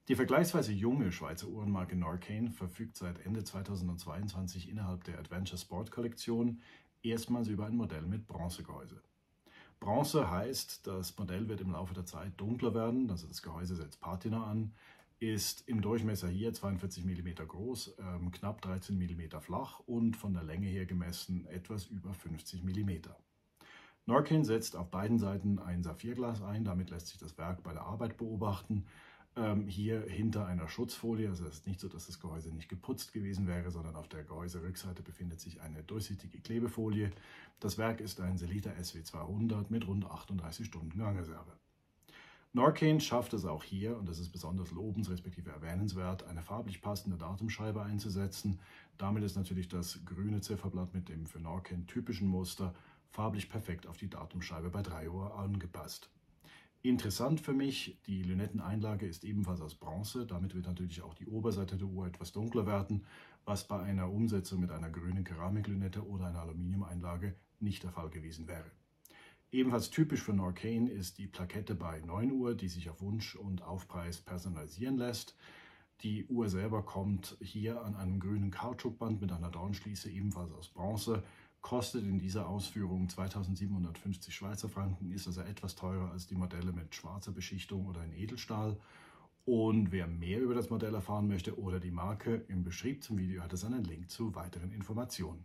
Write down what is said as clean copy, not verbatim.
Die vergleichsweise junge Schweizer Uhrenmarke Norqain verfügt seit Ende 2022 innerhalb der Adventure Sport Kollektion erstmals über ein Modell mit Bronzegehäuse. Bronze heißt, das Modell wird im Laufe der Zeit dunkler werden, also das Gehäuse setzt Patina an, ist im Durchmesser hier 42 mm groß, knapp 13 mm flach und von der Länge her gemessen etwas über 50 mm. Norqain setzt auf beiden Seiten ein Saphirglas ein, damit lässt sich das Werk bei der Arbeit beobachten. Hier hinter einer Schutzfolie, also es ist nicht so, dass das Gehäuse nicht geputzt gewesen wäre, sondern auf der Gehäuserückseite befindet sich eine durchsichtige Klebefolie. Das Werk ist ein Sellita SW200 mit rund 38 Stunden Gangreserve. Norqain schafft es auch hier, und das ist besonders lobens- respektive erwähnenswert, eine farblich passende Datumscheibe einzusetzen. Damit ist natürlich das grüne Zifferblatt mit dem für Norqain typischen Muster farblich perfekt auf die Datumscheibe bei 3 Uhr angepasst. Interessant für mich, die Lünetteneinlage ist ebenfalls aus Bronze, damit wird natürlich auch die Oberseite der Uhr etwas dunkler werden, was bei einer Umsetzung mit einer grünen Keramiklünette oder einer Aluminiumeinlage nicht der Fall gewesen wäre. Ebenfalls typisch für Norqain ist die Plakette bei 9 Uhr, die sich auf Wunsch und Aufpreis personalisieren lässt. Die Uhr selber kommt hier an einem grünen Kautschukband mit einer Dornschließe, ebenfalls aus Bronze, kostet in dieser Ausführung 2.750 Schweizer Franken, ist also etwas teurer als die Modelle mit schwarzer Beschichtung oder in Edelstahl. Und wer mehr über das Modell erfahren möchte oder die Marke, im Beschrieb zum Video hat es einen Link zu weiteren Informationen.